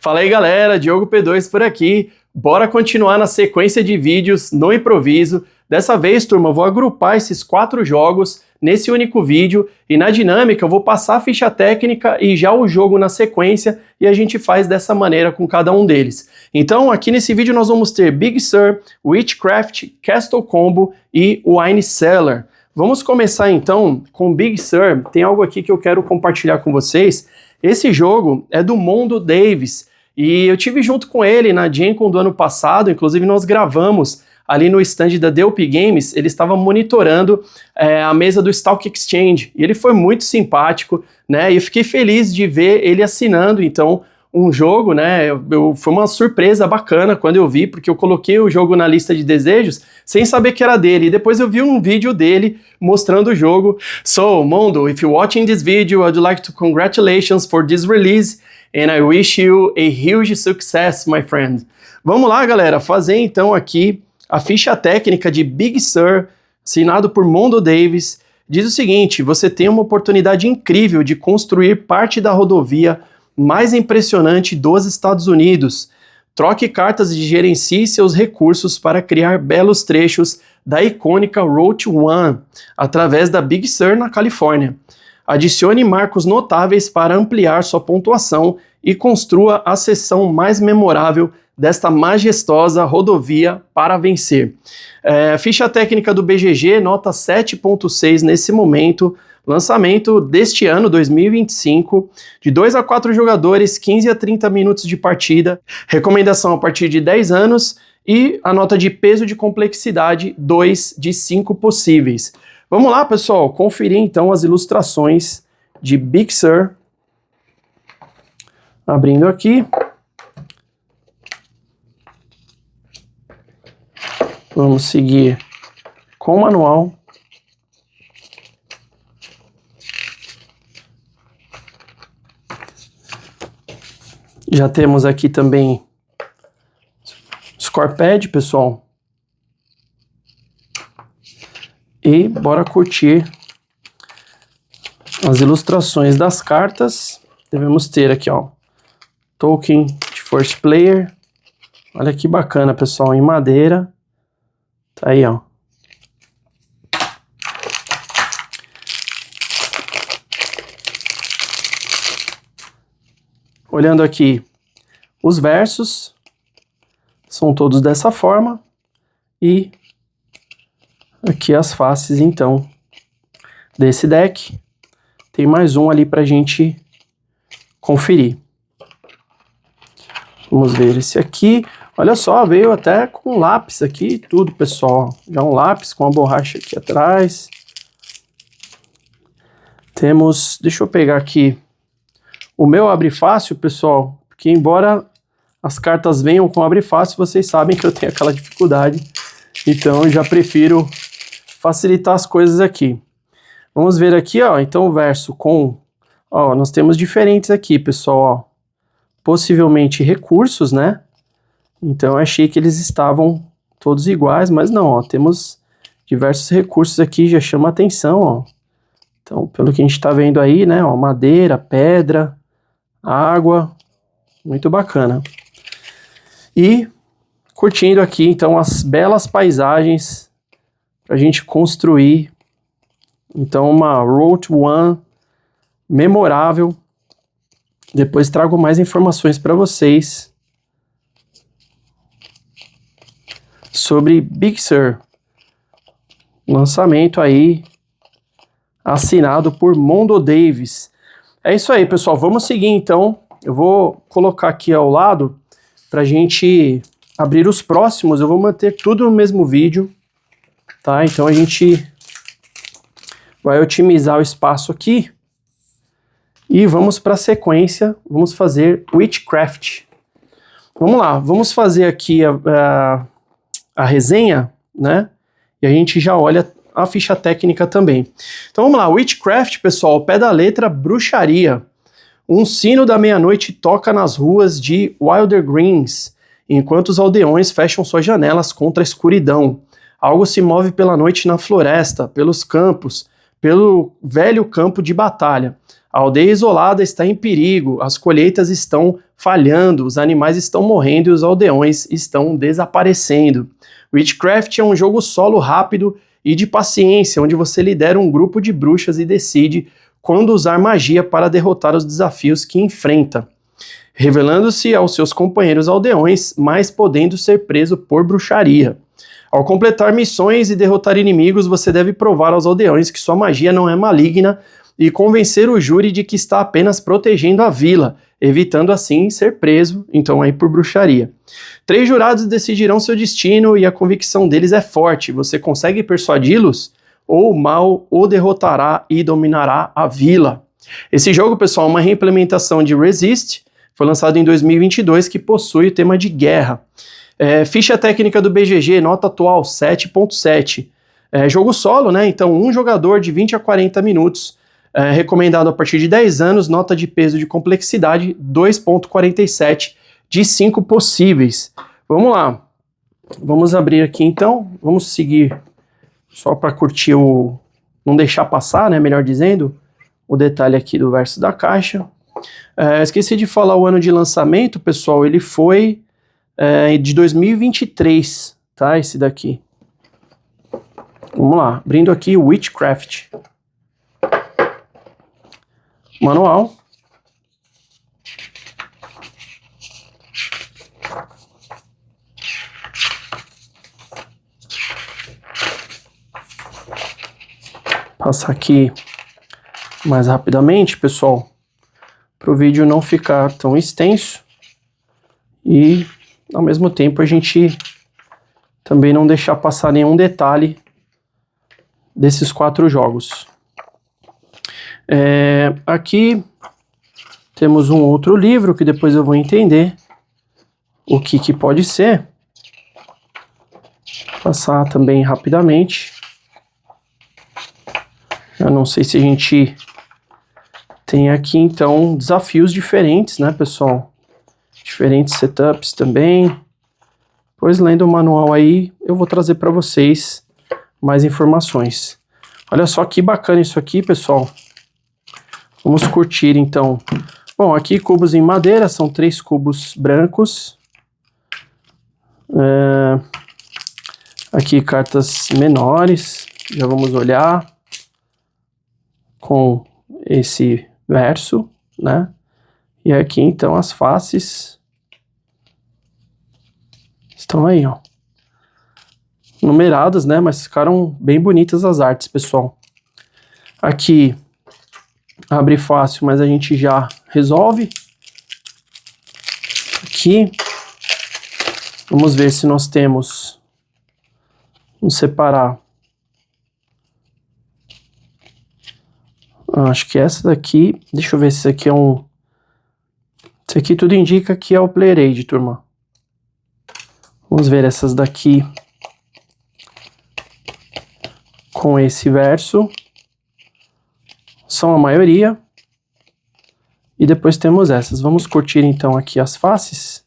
Fala aí galera, Diogo P2 por aqui. Bora continuar na sequência de vídeos no improviso. Dessa vez, turma, eu vou agrupar esses 4 jogos nesse único vídeo e na dinâmica eu vou passar a ficha técnica e já o jogo na sequência e a gente faz dessa maneira com cada um deles. Então aqui nesse vídeo nós vamos ter Big Sur, Witchcraft, Castle Combo e Wine Cellar. Vamos começar então com Big Sur. Tem algo aqui que eu quero compartilhar com vocês. Esse jogo é do Mondo Davis e eu tive junto com ele na Gen Con do ano passado, inclusive nós gravamos ali no stand da DLP Games. Ele estava monitorando a mesa do Stock Exchange e ele foi muito simpático, né? E eu fiquei feliz de ver ele assinando então um jogo, né? Foi uma surpresa bacana quando eu vi, porque eu coloquei o jogo na lista de desejos sem saber que era dele. E depois eu vi um vídeo dele mostrando o jogo. So, Mondo, if you're watching this video, I'd like to congratulations for this release and I wish you a huge success, my friend. Vamos lá, galera, fazer então aqui a ficha técnica de Big Sur, assinado por Mondo Davis. Diz o seguinte: você tem uma oportunidade incrível de construir parte da rodovia mais impressionante dos Estados Unidos. Troque cartas e gerencie seus recursos para criar belos trechos da icônica Route 1 através da Big Sur na Califórnia. Adicione marcos notáveis para ampliar sua pontuação e construa a seção mais memorável desta majestosa rodovia para vencer. Ficha técnica do BGG, nota 7.6 nesse momento. Lançamento deste ano, 2025, de 2 a 4 jogadores, 15 a 30 minutos de partida, recomendação a partir de 10 anos e a nota de peso de complexidade 2 de 5 possíveis. Vamos lá, pessoal, conferir então as ilustrações de Big Sur. Abrindo aqui. Vamos seguir com o manual. Já temos aqui também Scorepad, pessoal. E bora curtir as ilustrações das cartas. Devemos ter aqui, ó, token de First Player. Olha que bacana, pessoal, em madeira. Tá aí, ó. Olhando aqui, os versos são todos dessa forma e aqui as faces, então, desse deck. Tem mais um ali pra gente conferir. Vamos ver esse aqui. Olha só, veio até com lápis aqui e tudo, pessoal. Já um lápis com a borracha aqui atrás. Temos, deixa eu pegar aqui. O meu abre fácil, pessoal, porque embora as cartas venham com abre fácil, vocês sabem que eu tenho aquela dificuldade. Então eu já prefiro facilitar as coisas aqui. Vamos ver aqui, ó, então o verso com... Ó, nós temos diferentes aqui, pessoal, ó. Possivelmente recursos, né? Então eu achei que eles estavam todos iguais, mas não, ó. Temos diversos recursos aqui, já chama atenção, ó. Então, pelo que a gente tá vendo aí, né, ó, madeira, pedra, água, muito bacana. E curtindo aqui, então, as belas paisagens para a gente construir, então, uma Route 1 memorável. Depois trago mais informações para vocês sobre Big Sur. Lançamento aí, assinado por Mondo Davis. É isso aí, pessoal. Vamos seguir, então. Eu vou colocar aqui ao lado para a gente abrir os próximos. Eu vou manter tudo no mesmo vídeo, tá? Então a gente vai otimizar o espaço aqui. E vamos para a sequência. Vamos fazer Witchcraft. Vamos lá. Vamos fazer aqui a resenha, né? E a gente já olha a ficha técnica também. Então vamos lá, Witchcraft, pessoal, ao pé da letra, bruxaria. Um sino da meia-noite toca nas ruas de Wilder Greens, enquanto os aldeões fecham suas janelas contra a escuridão. Algo se move pela noite na floresta, pelos campos, pelo velho campo de batalha. A aldeia isolada está em perigo, as colheitas estão falhando, os animais estão morrendo e os aldeões estão desaparecendo. Witchcraft é um jogo solo rápido e de paciência, onde você lidera um grupo de bruxas e decide quando usar magia para derrotar os desafios que enfrenta, revelando-se aos seus companheiros aldeões, mas podendo ser preso por bruxaria. Ao completar missões e derrotar inimigos, você deve provar aos aldeões que sua magia não é maligna e convencer o júri de que está apenas protegendo a vila, evitando assim ser preso, então aí por bruxaria. 3 jurados decidirão seu destino e a convicção deles é forte. Você consegue persuadi-los? Ou o mal o derrotará e dominará a vila. Esse jogo, pessoal, é uma reimplementação de Resist, foi lançado em 2022, que possui o tema de guerra. Ficha técnica do BGG, nota atual 7.7. Jogo solo, né? Então um jogador de 20 a 40 minutos. Recomendado a partir de 10 anos, nota de peso de complexidade 2.47 de 5 possíveis. Vamos lá. Vamos abrir aqui então. Vamos seguir só para curtir não deixar passar, né? Melhor dizendo, o detalhe aqui do verso da caixa. Esqueci de falar o ano de lançamento, pessoal. Ele foi de 2023, tá? Esse daqui. Vamos lá. Abrindo aqui o Witchcraft. Manual. Passar aqui mais rapidamente, pessoal, para o vídeo não ficar tão extenso e, ao mesmo tempo, a gente também não deixar passar nenhum detalhe desses 4 jogos. Aqui temos um outro livro que depois eu vou entender o que pode ser. Passar também rapidamente. Eu não sei se a gente tem aqui então desafios diferentes, né, pessoal? Diferentes setups também. Pois lendo o manual aí, eu vou trazer para vocês mais informações. Olha só que bacana isso aqui, pessoal. Vamos curtir, então. Bom, aqui cubos em madeira, são 3 cubos brancos. Aqui cartas menores, já vamos olhar com esse verso, né? E aqui, então, as faces estão aí, ó. Numeradas, né? Mas ficaram bem bonitas as artes, pessoal. Aqui abre fácil, mas a gente já resolve. Aqui, vamos ver se nós temos. Vamos separar. Acho que essa daqui. Deixa eu ver se isso aqui é um. Isso aqui tudo indica que é o Player Aid, turma. Vamos ver essas daqui com esse verso. São a maioria. E depois temos essas. Vamos curtir então aqui as faces.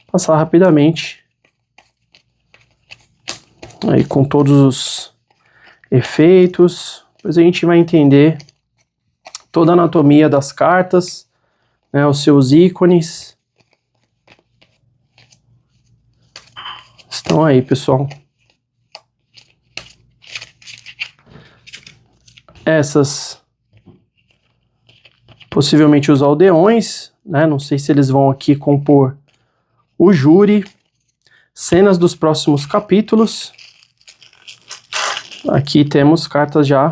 Passar rapidamente. Aí com todos os efeitos. Depois a gente vai entender toda a anatomia das cartas, né, os seus ícones. Estão aí, pessoal. Essas, possivelmente os aldeões, né? Não sei se eles vão aqui compor o júri. Cenas dos próximos capítulos. Aqui temos cartas já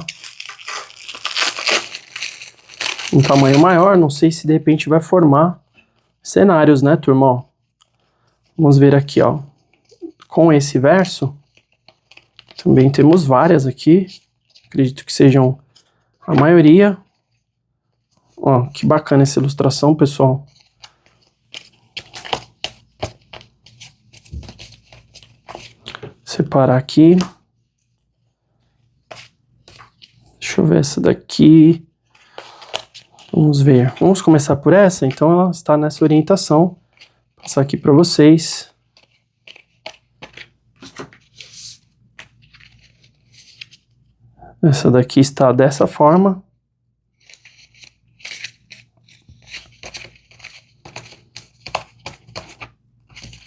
um tamanho maior. Não sei se de repente vai formar cenários, né, turma? Ó, vamos ver aqui, ó. Com esse verso, também temos várias aqui. Acredito que sejam a maioria. Ó, que bacana essa ilustração, pessoal. Separar aqui. Deixa eu ver essa daqui. Vamos ver. Vamos começar por essa. Então ela está nessa orientação. Vou passar aqui para vocês. Essa daqui está dessa forma.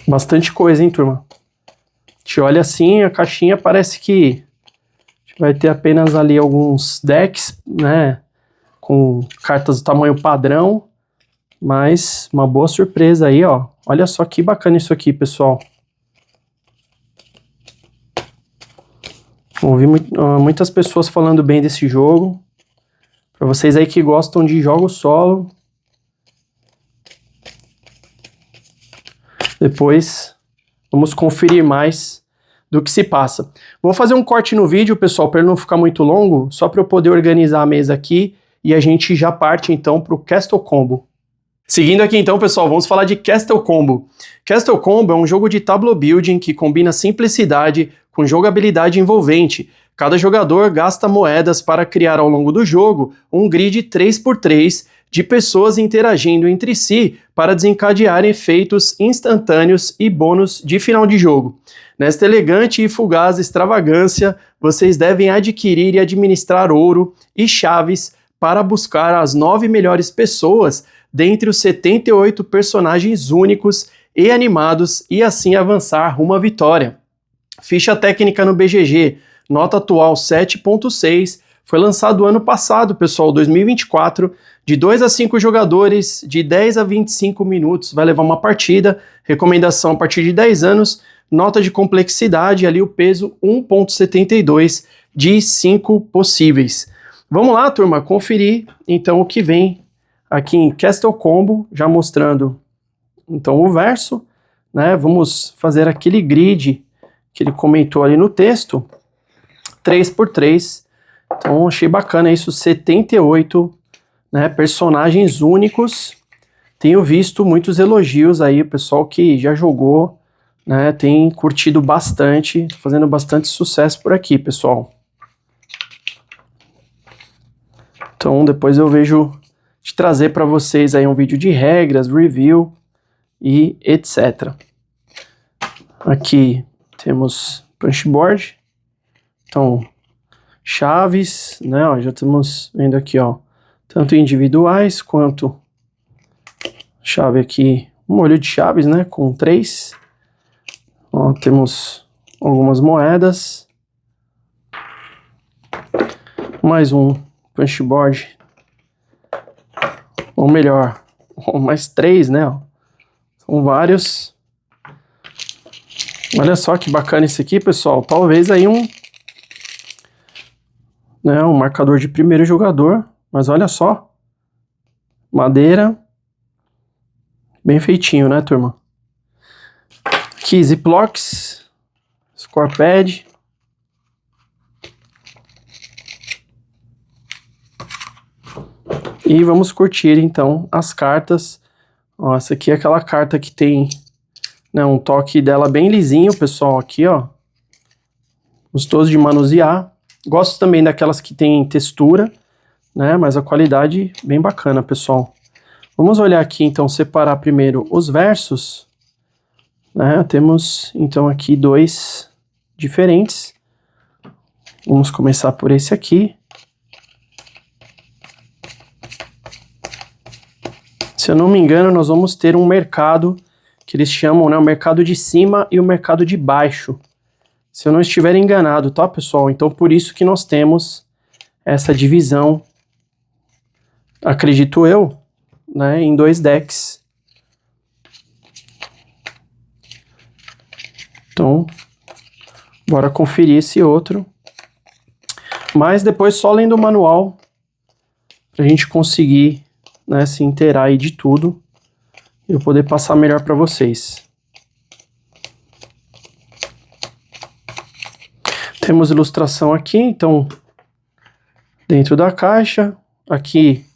Bastante coisa, hein, turma? A gente olha assim, a caixinha parece que vai ter apenas ali alguns decks, né, com cartas do tamanho padrão, mas uma boa surpresa aí, ó. Olha só que bacana isso aqui, pessoal. Ouvi muitas pessoas falando bem desse jogo. Para vocês aí que gostam de jogos solo. Depois vamos conferir mais do que se passa. Vou fazer um corte no vídeo, pessoal, para ele não ficar muito longo, só para eu poder organizar a mesa aqui e a gente já parte então para o Castle Combo. Seguindo aqui então, pessoal, vamos falar de Castle Combo. Castle Combo é um jogo de tableau building que combina simplicidade com jogabilidade envolvente. Cada jogador gasta moedas para criar ao longo do jogo um grid 3x3 de pessoas interagindo entre si para desencadear efeitos instantâneos e bônus de final de jogo. Nesta elegante e fugaz extravagância, vocês devem adquirir e administrar ouro e chaves para buscar as 9 melhores pessoas dentre os 78 personagens únicos e animados e assim avançar rumo à vitória. Ficha técnica no BGG, nota atual 7.6, foi lançado ano passado, pessoal, 2024, de 2 a 5 jogadores, de 10 a 25 minutos, vai levar uma partida, recomendação a partir de 10 anos, nota de complexidade, ali o peso 1.72 de 5 possíveis. Vamos lá, turma, conferir então o que vem aqui em Castle Combo, já mostrando então o verso, né? Vamos fazer aquele grid que ele comentou ali no texto, 3x3, então achei bacana isso, 78, né, personagens únicos. Tenho visto muitos elogios aí, o pessoal que já jogou, né, tem curtido bastante, fazendo bastante sucesso por aqui, pessoal. Então depois eu vejo de trazer para vocês aí um vídeo de regras, review e etc. Aqui temos punchboard, então chaves, né, ó, já estamos vendo aqui, ó, tanto individuais quanto chave aqui, um molho de chaves, né, com 3, ó, temos algumas moedas, mais um punchboard, ou melhor, mais 3, né, ó, são vários. Olha só que bacana esse aqui, pessoal. Talvez aí um marcador de primeiro jogador. Mas olha só. Madeira. Bem feitinho, né, turma? Aqui, Ziplocs. Scorepad. E vamos curtir, então, as cartas. Ó, essa aqui é aquela carta que tem... um toque dela bem lisinho, pessoal, aqui, ó. Gostoso de manusear. Gosto também daquelas que tem textura, né, mas a qualidade bem bacana, pessoal. Vamos olhar aqui, então, separar primeiro os versos, né, temos, então, aqui 2 diferentes. Vamos começar por esse aqui. Se eu não me engano, nós vamos ter um mercado que eles chamam, né, o mercado de cima e o mercado de baixo. Se eu não estiver enganado, tá, pessoal? Então, por isso que nós temos essa divisão, acredito eu, né, em 2 decks. Então, bora conferir esse outro. Mas depois só lendo o manual, pra gente conseguir, né, se inteirar aí de tudo. Eu poder passar melhor para vocês. Temos ilustração aqui, então, dentro da caixa, aqui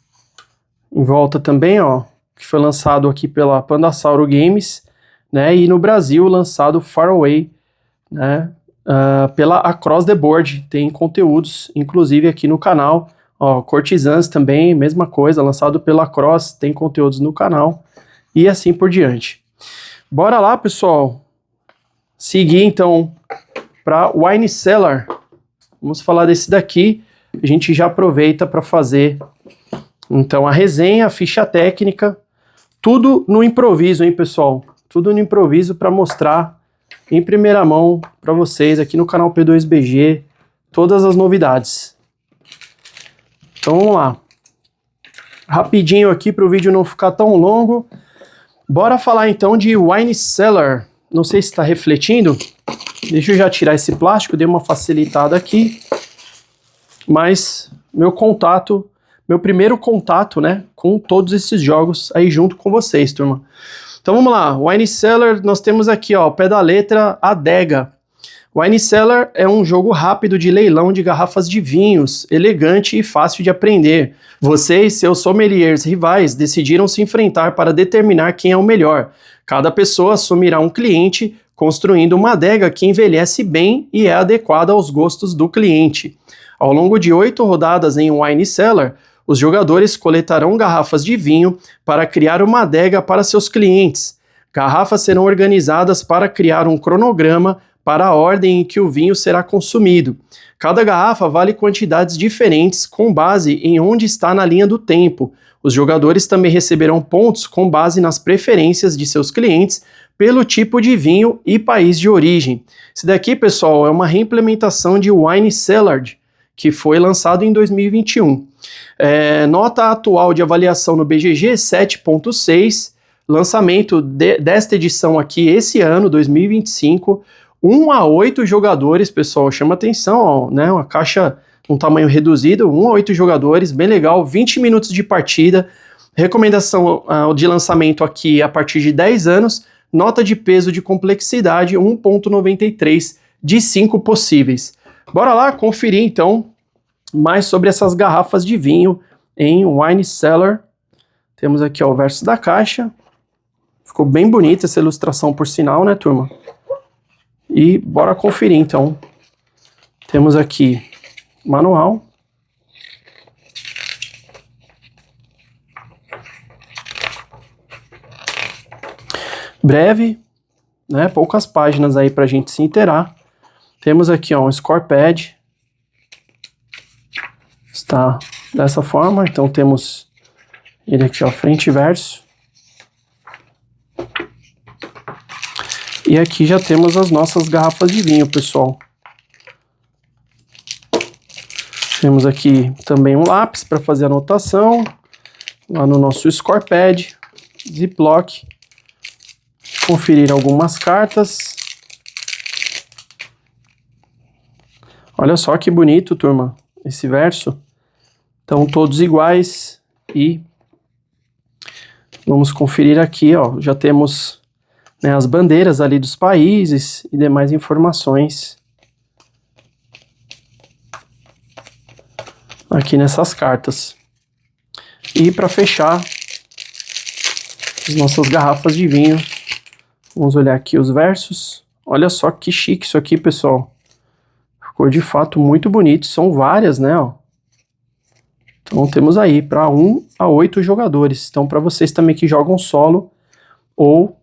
em volta também, ó, que foi lançado aqui pela Pandasauro Games, né, e no Brasil lançado Faraway, né, pela Across the Board, tem conteúdos, inclusive aqui no canal, ó, Courtesans também, mesma coisa, lançado pela Across, tem conteúdos no canal, e assim por diante. Bora lá, pessoal, seguir então para Wine Cellar. Vamos falar desse daqui, a gente já aproveita para fazer então a resenha, a ficha técnica, tudo no improviso, hein, pessoal? Tudo no improviso para mostrar em primeira mão para vocês aqui no canal P2BG todas as novidades. Então vamos lá. Rapidinho aqui para o vídeo não ficar tão longo. Bora falar então de Wine Cellar. Não sei se está refletindo. Deixa eu já tirar esse plástico, dei uma facilitada aqui. Mas meu primeiro contato, né, com todos esses jogos aí junto com vocês, turma. Então vamos lá, Wine Cellar, nós temos aqui, ó, ao pé da letra, Adega. Wine Cellar é um jogo rápido de leilão de garrafas de vinhos, elegante e fácil de aprender. Você e seus sommeliers rivais decidiram se enfrentar para determinar quem é o melhor. Cada pessoa assumirá um cliente, construindo uma adega que envelhece bem e é adequada aos gostos do cliente. Ao longo de 8 rodadas em Wine Cellar, os jogadores coletarão garrafas de vinho para criar uma adega para seus clientes. Garrafas serão organizadas para criar um cronograma para a ordem em que o vinho será consumido. Cada garrafa vale quantidades diferentes com base em onde está na linha do tempo. Os jogadores também receberão pontos com base nas preferências de seus clientes pelo tipo de vinho e país de origem. Esse daqui, pessoal, é uma reimplementação de Wine Cellar, que foi lançado em 2021. Nota atual de avaliação no BGG 7.6, lançamento desta edição aqui esse ano, 2025, 1 a 8 jogadores, pessoal, chama atenção, ó, né, uma caixa um tamanho reduzido, 1 a 8 jogadores, bem legal, 20 minutos de partida, recomendação de lançamento aqui a partir de 10 anos, nota de peso de complexidade 1.93 de 5 possíveis. Bora lá conferir então mais sobre essas garrafas de vinho em Wine Cellar. Temos aqui ó, o verso da caixa, ficou bem bonita essa ilustração por sinal, né, turma? E bora conferir então. Temos aqui manual. Breve, né? Poucas páginas aí pra gente se inteirar. Temos aqui ó, um score pad. Está dessa forma, então temos ele aqui ó, frente e verso. E aqui já temos as nossas garrafas de vinho, pessoal. Temos aqui também um lápis para fazer anotação. Lá no nosso score pad, Ziploc. Conferir algumas cartas. Olha só que bonito, turma, esse verso. Estão todos iguais e vamos conferir aqui, ó, já temos, né, as bandeiras ali dos países e demais informações aqui nessas cartas. E para fechar as nossas garrafas de vinho, vamos olhar aqui os versos. Olha só que chique isso aqui, pessoal. Ficou de fato muito bonito, são várias, né, ó. Então temos aí para 1 a 8 jogadores. Então para vocês também que jogam solo ou,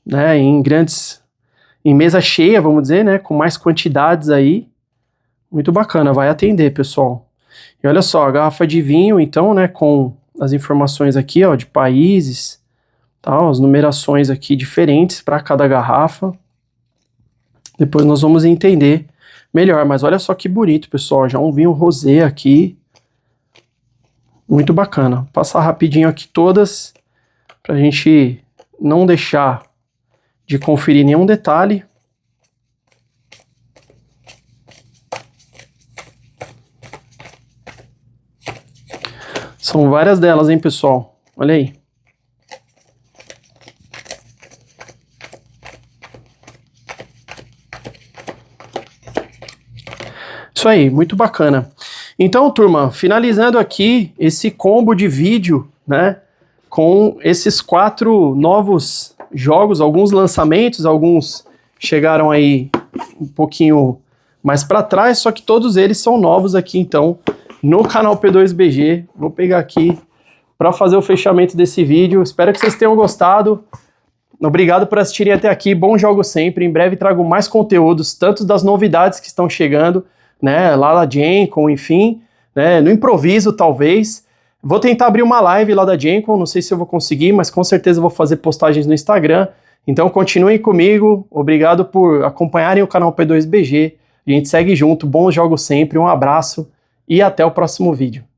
né, em mesa cheia, vamos dizer, né, com mais quantidades aí, muito bacana, vai atender, pessoal. E olha só, a garrafa de vinho, então, né, com as informações aqui, ó, de países, tá, as numerações aqui diferentes para cada garrafa. Depois nós vamos entender melhor, mas olha só que bonito, pessoal, já um vinho rosé aqui. Muito bacana. Vou passar rapidinho aqui todas, pra gente não deixar de conferir nenhum detalhe. São várias delas, hein, pessoal? Olha aí. Isso aí, muito bacana. Então, turma, finalizando aqui esse combo de vídeo, né, com esses 4 novos jogos, alguns lançamentos, alguns chegaram aí um pouquinho mais para trás, só que todos eles são novos aqui, então, no canal P2BG. Vou pegar aqui para fazer o fechamento desse vídeo. Espero que vocês tenham gostado. Obrigado por assistirem até aqui. Bom jogo sempre. Em breve trago mais conteúdos, tanto das novidades que estão chegando, né, lá da Gencom, enfim, né, no improviso talvez. Vou tentar abrir uma live lá da Gencom, não sei se eu vou conseguir, mas com certeza vou fazer postagens no Instagram. Então continuem comigo, obrigado por acompanharem o canal P2BG. A gente segue junto, bons jogos sempre, um abraço e até o próximo vídeo.